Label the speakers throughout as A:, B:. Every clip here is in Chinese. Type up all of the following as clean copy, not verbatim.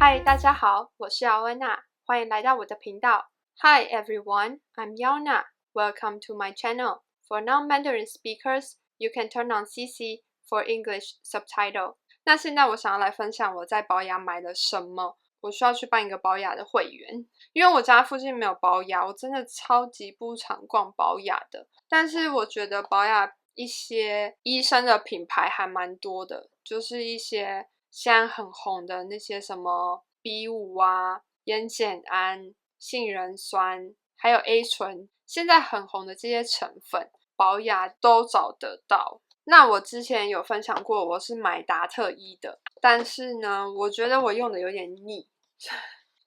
A: 嗨，大家好，我是姚恩娜，欢迎来到我的频道。Hi everyone, I'm Yaona. Welcome to my channel. For non-Mandarin speakers, you can turn on CC for English subtitle. 那现在我想要来分享我在宝雅买了什么。我需要去办一个宝雅的会员，因为我家附近没有宝雅，我真的超级不常逛宝雅的。但是我觉得宝雅一些医生的品牌还蛮多的，就是一些现在很红的那些什么 B5 啊、烟碱胺、杏仁酸，还有 A 醇，现在很红的这些成分，宝雅都找得到。那我之前有分享过，我是买达特伊的，但是呢，我觉得我用的有点腻，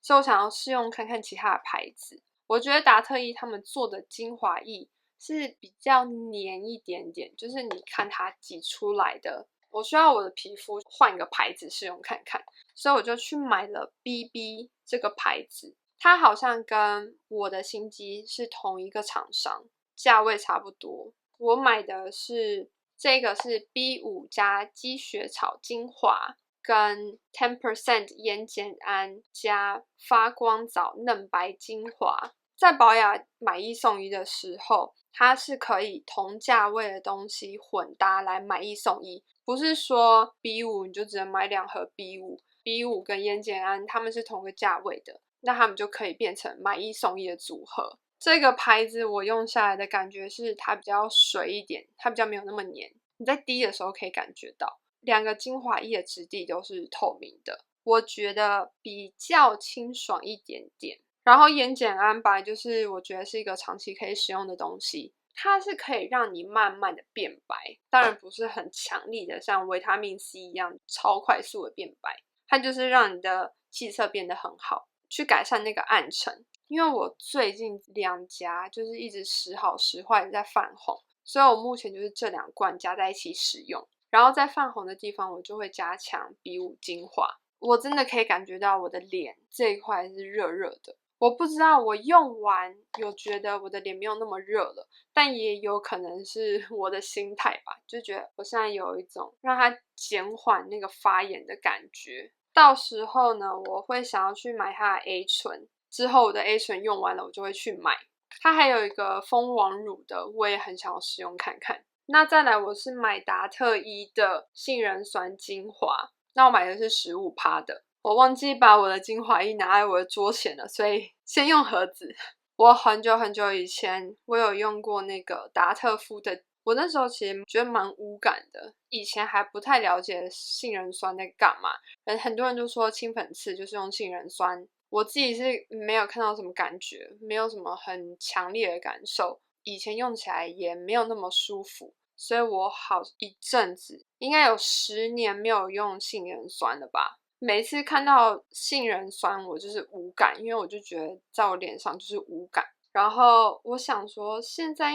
A: 所以我想要试用看看其他的牌子。我觉得达特伊他们做的精华液是比较黏一点点，就是你看它挤出来的。我需要我的皮肤换一个牌子试用看看，所以我就去买了 BB 这个牌子，它好像跟我的新机是同一个厂商，价位差不多。我买的是这个是 B5 加积雪草精华跟 10% 烟碱胺加发光藻嫩白精华。在宝雅买一送一的时候，它是可以同价位的东西混搭来买一送一，不是说 B5 你就只能买2盒 B5 跟烟碱胺它们是同个价位的，那它们就可以变成买一送一的组合。这个牌子我用下来的感觉是它比较水一点，它比较没有那么黏，你在滴的时候可以感觉到。2个精华液的质地都是透明的，我觉得比较清爽一点点。然后烟碱胺本来就是我觉得是一个长期可以使用的东西，它是可以让你慢慢的变白，当然不是很强力的像维他命 C 一样超快速的变白，它就是让你的气色变得很好，去改善那个暗沉。因为我最近2家就是一直时好时坏的在泛红，所以我目前就是这2罐加在一起使用，然后在泛红的地方我就会加强 B5 精华。我真的可以感觉到我的脸这一块是热热的，我不知道我用完有觉得我的脸没有那么热了，但也有可能是我的心态吧，就觉得我现在有一种让它减缓那个发炎的感觉。到时候呢，我会想要去买它的 A 醇，之后我的 A 醇用完了我就会去买。它还有一个蜂王乳的，我也很想要试用看看。那再来我是买达特伊的杏仁酸精华，那我买的是 15% 的，我忘记把我的精华液拿在我的桌前了，所以先用盒子。我很久很久以前我有用过那个达特肤的，我那时候其实觉得蛮无感的，以前还不太了解杏仁酸在干嘛，很多人就说清粉刺就是用杏仁酸，我自己是没有看到什么感觉，没有什么很强烈的感受，以前用起来也没有那么舒服，所以我好一阵子应该有10年没有用杏仁酸了吧。每次看到杏仁酸我就是无感，因为我就觉得在我脸上就是无感。然后我想说现在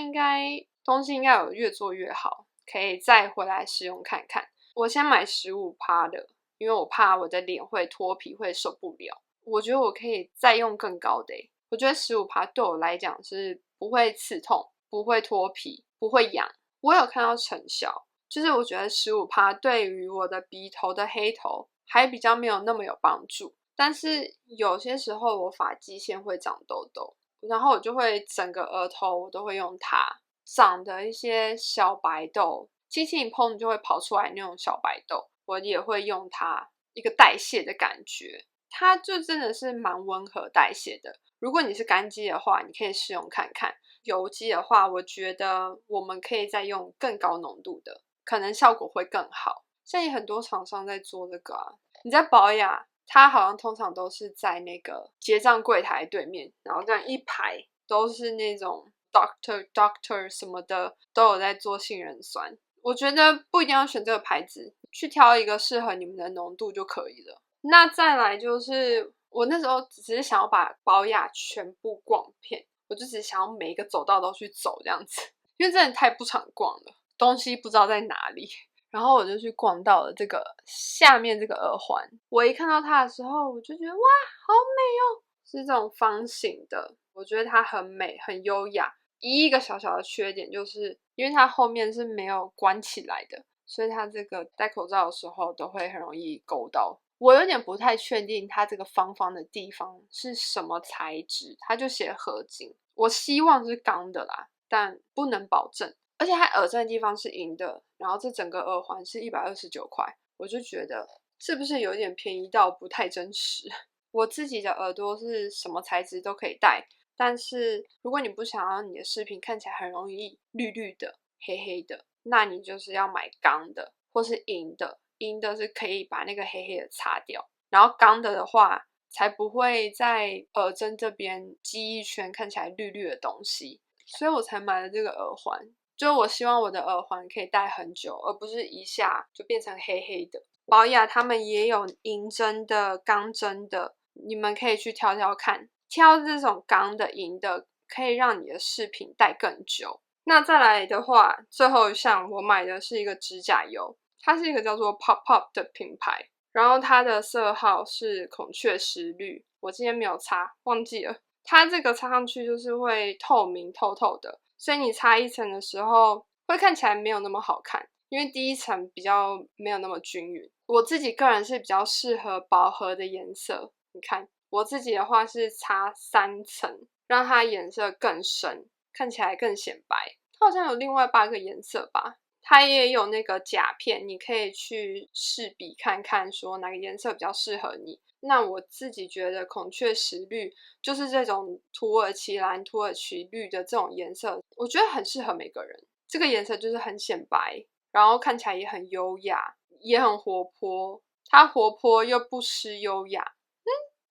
A: 东西应该有越做越好，可以再回来试用看看。我先买 15% 的，因为我怕我的脸会脱皮会受不了。我觉得我可以再用更高的我觉得 15% 对我来讲是不会刺痛，不会脱皮，不会痒。我有看到成效，就是我觉得 15% 对于我的鼻头的黑头还比较没有那么有帮助，但是有些时候我发际线会长痘痘，然后我就会整个额头我都会用它，长的一些小白痘，轻轻一碰就会跑出来那种小白痘，我也会用它，一个代谢的感觉，它就真的是蛮温和代谢的。如果你是干肌的话，你可以试用看看，油肌的话我觉得我们可以再用更高浓度的，可能效果会更好。现在很多厂商在做这个啊，你在宝雅它好像通常都是在那个结账柜台对面，然后这样一排都是那种 doctor 什么的都有在做杏仁酸。我觉得不一定要选这个牌子，去挑一个适合你们的浓度就可以了。那再来就是我那时候只是想要把宝雅全部逛遍，我就只想要每一个走道都去走这样子，因为真的太不常逛了，东西不知道在哪里。然后我就去逛到了这个下面这个耳环，我一看到它的时候我就觉得哇好美哦，是这种方形的，我觉得它很美很优雅。一个小小的缺点就是因为它后面是没有关起来的，所以它这个戴口罩的时候都会很容易勾到我有点不太确定它这个方方的地方是什么材质，它就写合金，我希望是钢的啦，但不能保证。而且它耳针的地方是银的，然后这整个耳环是129块，我就觉得是不是有点便宜到不太真实。我自己的耳朵是什么材质都可以戴，但是如果你不想要你的饰品看起来很容易绿绿的、黑黑的，那你就是要买钢的或是银的。银的是可以把那个黑黑的擦掉，然后钢的话才不会在耳针这边积一圈看起来绿绿的东西，所以我才买了这个耳环。就我希望我的耳环可以戴很久，而不是一下就变成黑黑的。宝雅他们也有银针的、钢针的，你们可以去挑挑看，挑这种钢的、银的，可以让你的饰品戴更久。那再来的话，最后一项我买的是一个指甲油，它是一个叫做 Pop Pop 的品牌，然后它的色号是孔雀石绿，我今天没有擦，忘记了。它这个擦上去就是会透明透透的，所以你擦一层的时候会看起来没有那么好看，因为第一层比较没有那么均匀。我自己个人是比较适合饱和的颜色，你看我自己的话是擦3层，让它颜色更深，看起来更显白。它好像有另外8个颜色吧，它也有那个甲片，你可以去试比看看说哪个颜色比较适合你。那我自己觉得孔雀石绿就是这种土耳其蓝、土耳其绿的这种颜色，我觉得很适合每个人。这个颜色就是很显白，然后看起来也很优雅，也很活泼。它活泼又不失优雅。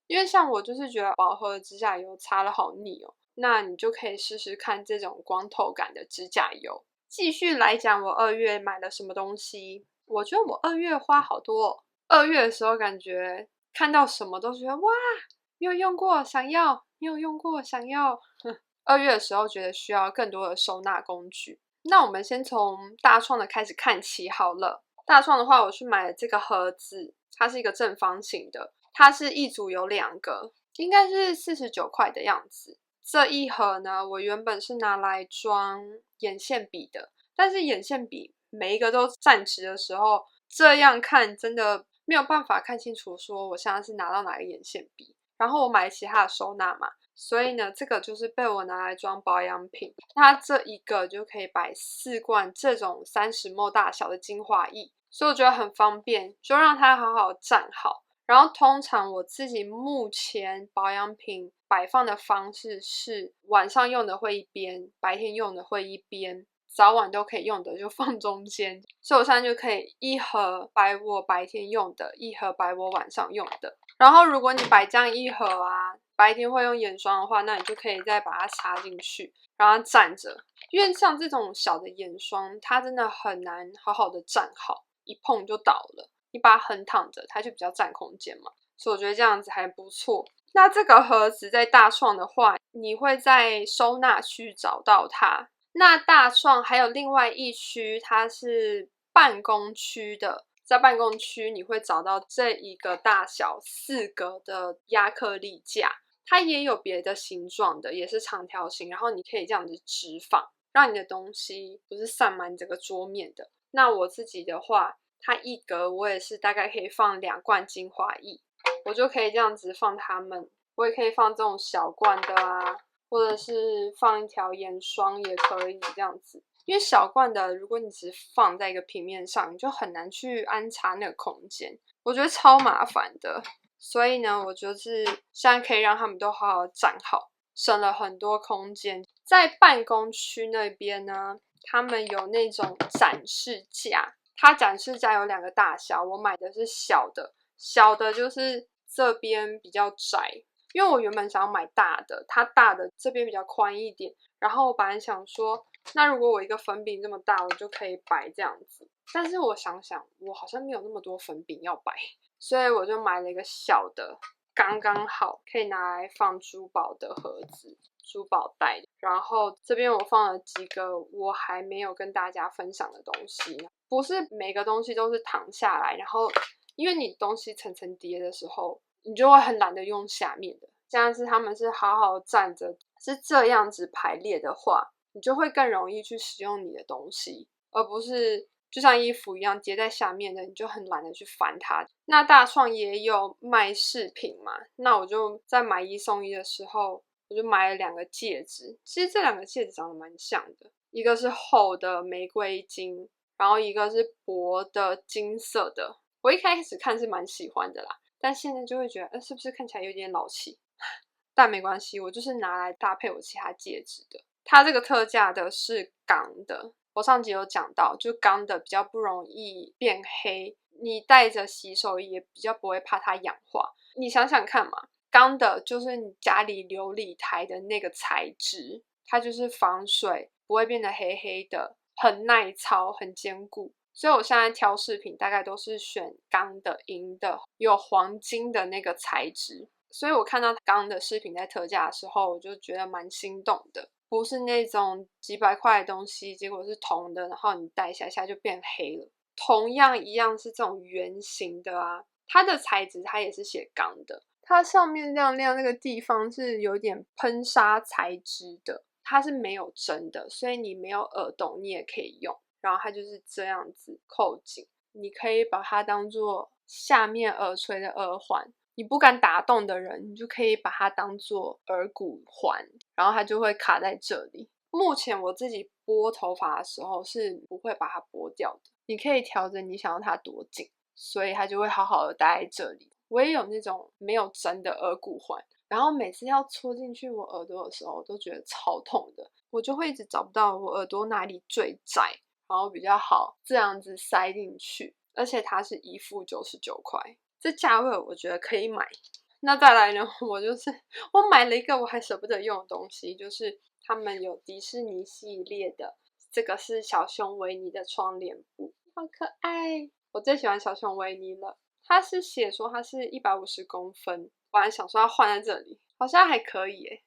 A: 因为像我就是觉得饱和的指甲油擦了好腻哦，那你就可以试试看这种光透感的指甲油。继续来讲我2月买了什么东西，我觉得我2月花好多哦。2月的时候感觉看到什么都觉得哇，你有用过想要，你有用过想要。2月的时候觉得需要更多的收纳工具。那我们先从大创的开始看起好了。大创的话，我去买了这个盒子，它是一个正方形的，它是一组有2个，应该是49块的样子。这一盒呢，我原本是拿来装眼线笔的，但是眼线笔每一个都站直的时候，这样看真的没有办法看清楚说我现在是拿到哪个眼线笔。然后我买其他的收纳嘛，所以呢，这个就是被我拿来装保养品。它这一个就可以摆4罐这种30ml 大小的精华液，所以我觉得很方便，就让它好好站好。然后通常我自己目前保养品摆放的方式是晚上用的会一边，白天用的会一边，早晚都可以用的就放中间。所以我现在就可以一盒摆我白天用的，一盒摆我晚上用的。然后如果你摆这样一盒啊，白天会用眼霜的话，那你就可以再把它插进去，让它站着。因为像这种小的眼霜，它真的很难好好的站好，一碰就倒了。你把它横躺着，它就比较占空间嘛，所以我觉得这样子还不错。那这个盒子在大创的话，你会在收纳区找到它。那大创还有另外一区，它是办公区的。在办公区你会找到这一个大小4格的亚克力架，它也有别的形状的，也是长条形，然后你可以这样子直放，让你的东西不是散满整个桌面的。那我自己的话，它一格我也是大概可以放2罐精华液，我就可以这样子放它们。我也可以放这种小罐的啊，或者是放一条眼霜也可以这样子。因为小罐的，如果你只放在一个平面上，你就很难去安插那个空间，我觉得超麻烦的。所以呢，我就是现在可以让他们都好好站好，省了很多空间。在办公区那边呢，他们有那种展示架，它展示架有2个大小，我买的是小的，小的就是这边比较窄，因为我原本想要买大的，它大的这边比较宽一点，然后我本来想说，那如果我一个粉饼这么大，我就可以摆这样子。但是我想想，我好像没有那么多粉饼要摆，所以我就买了一个小的，刚刚好可以拿来放珠宝的盒子、珠宝袋。然后这边我放了几个我还没有跟大家分享的东西，不是每个东西都是躺下来，然后因为你东西层层叠的时候，你就会很懒得用下面的。像是他们是好好站着，是这样子排列的话，你就会更容易去使用你的东西，而不是就像衣服一样叠在下面的，你就很懒得去翻它。那大创也有卖饰品嘛，那我就在买1送1的时候，我就买了2个戒指。其实这2个戒指长得蛮像的，一个是厚的玫瑰金，然后一个是薄的金色的。我一开始看是蛮喜欢的啦，但现在就会觉得，是不是看起来有点老气？但没关系，我就是拿来搭配我其他戒指的。它这个特价的是钢的，我上集有讲到，就钢的比较不容易变黑，你带着洗手也比较不会怕它氧化。你想想看嘛，钢的就是你家里琉璃台的那个材质，它就是防水，不会变得黑黑的，很耐操，很坚固。所以我现在挑饰品大概都是选钢的、银的，有黄金的那个材质。所以我看到钢的饰品在特价的时候，我就觉得蛮心动的。不是那种几百块的东西，结果是铜的，然后你戴一下下就变黑了。同样一样是这种圆形的啊，它的材质它也是写钢的，它上面亮亮那个地方是有点喷砂材质的，它是没有针的，所以你没有耳洞你也可以用。然后它就是这样子扣紧，你可以把它当做下面耳垂的耳环。你不敢打洞的人，你就可以把它当做耳骨环，然后它就会卡在这里。目前我自己拨头发的时候是不会把它拨掉的，你可以调整你想要它多紧，所以它就会好好的待在这里。我也有那种没有针的耳骨环，然后每次要戳进去我耳朵的时候，我都觉得超痛的，我就会一直找不到我耳朵哪里最窄，然后比较好这样子塞进去。而且它是1副99块。这价位我觉得可以买。那再来呢，我买了一个我还舍不得用的东西，就是他们有迪士尼系列的，这个是小熊维尼的窗帘布，好可爱。我最喜欢小熊维尼了。它是写说它是150公分，我还想说要换在这里，好像还可以耶。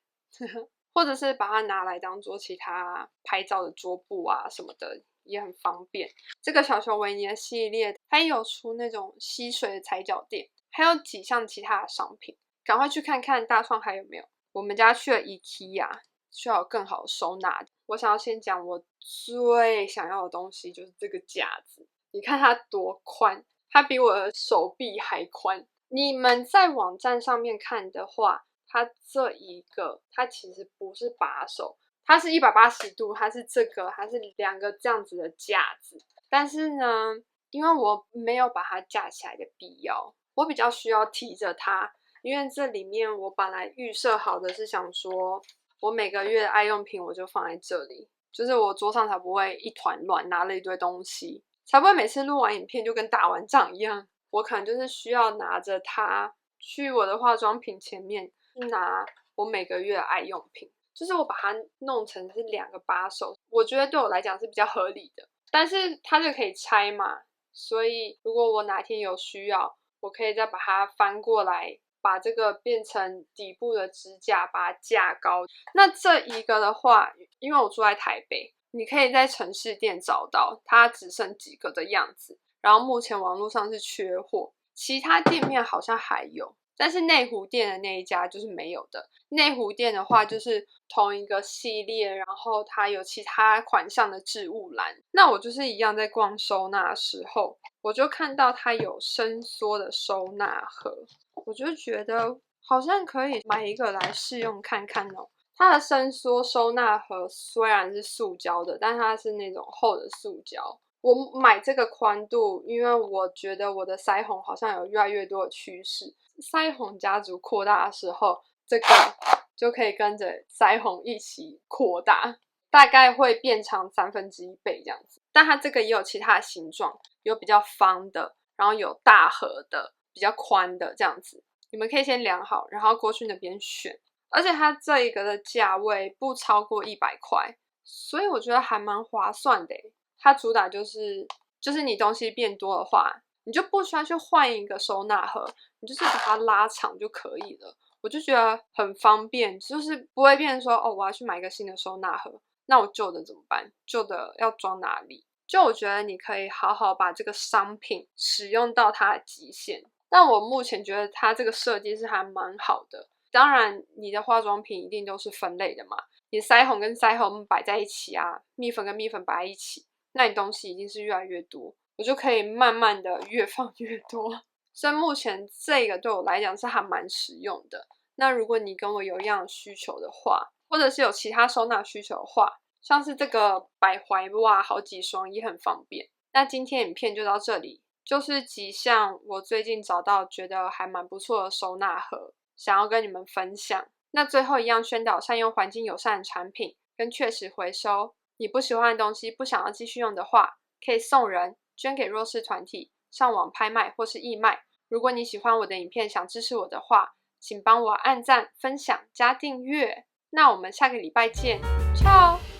A: 或者是把它拿来当做其他拍照的桌布啊什么的，也很方便。这个小熊维尼的系列，它也有出那种吸水的踩脚垫，还有几项其他的商品，赶快去看看大创还有没有。我们家去了 IKEA， 需要有更好的收纳。我想要先讲我最想要的东西，就是这个架子。你看它多宽，它比我的手臂还宽。你们在网站上面看的话，它这一个它其实不是把手，它是180度，它是这个，它是2个这样子的架子。但是呢，因为我没有把它架起来的必要，我比较需要提着它，因为这里面我本来预设好的是想说，我每个月的爱用品我就放在这里，就是我桌上才不会一团乱，拿了一堆东西，才不会每次录完影片就跟打完仗一样。我可能就是需要拿着它去我的化妆品前面拿我每个月的爱用品，就是我把它弄成是2个把手，我觉得对我来讲是比较合理的。但是它就可以拆嘛，所以如果我哪天有需要，我可以再把它翻过来，把这个变成底部的支架，把它架高。那这一个的话，因为我住在台北，你可以在城市店找到，它只剩几个的样子。然后目前网络上是缺货，其他店面好像还有，但是内湖店的那一家就是没有的。内湖店的话就是同一个系列，然后它有其他款项的置物篮。那我就是一样在逛收纳的时候，我就看到它有伸缩的收纳盒，我就觉得好像可以买一个来试用看看哦。它的伸缩收纳盒虽然是塑胶的，但它是那种厚的塑胶。我买这个宽度，因为我觉得我的腮红好像有越来越多的趋势。腮红家族扩大的时候，这个就可以跟着腮红一起扩大，大概会变长1/3倍这样子。但它这个也有其他的形状，有比较方的，然后有大盒的，比较宽的这样子。你们可以先量好，然后过去那边选。而且它这一个的价位不超过100块，所以我觉得还蛮划算的耶。它主打就是你东西变多的话，你就不需要去换一个收纳盒，你就是把它拉长就可以了。我就觉得很方便，就是不会变成说哦，我要去买一个新的收纳盒，那我旧的怎么办？旧的要装哪里？就我觉得你可以好好把这个商品使用到它的极限。但我目前觉得它这个设计是还蛮好的。当然，你的化妆品一定都是分类的嘛，你腮红跟腮红摆在一起啊，蜜粉跟蜜粉摆在一起。那你东西一定是越来越多，我就可以慢慢的越放越多。所以目前这个对我来讲是还蛮实用的。那如果你跟我有一样的需求的话，或者是有其他收纳需求的话，像是这个摆怀袜好几双也很方便。那今天影片就到这里，就是几项我最近找到觉得还蛮不错的收纳盒，想要跟你们分享。那最后一样宣导善用环境友善的产品，跟确实回收。你不喜欢的东西不想要继续用的话，可以送人、捐给弱势团体、上网拍卖或是义卖。如果你喜欢我的影片，想支持我的话，请帮我按赞、分享、加订阅。那我们下个礼拜见，ciao。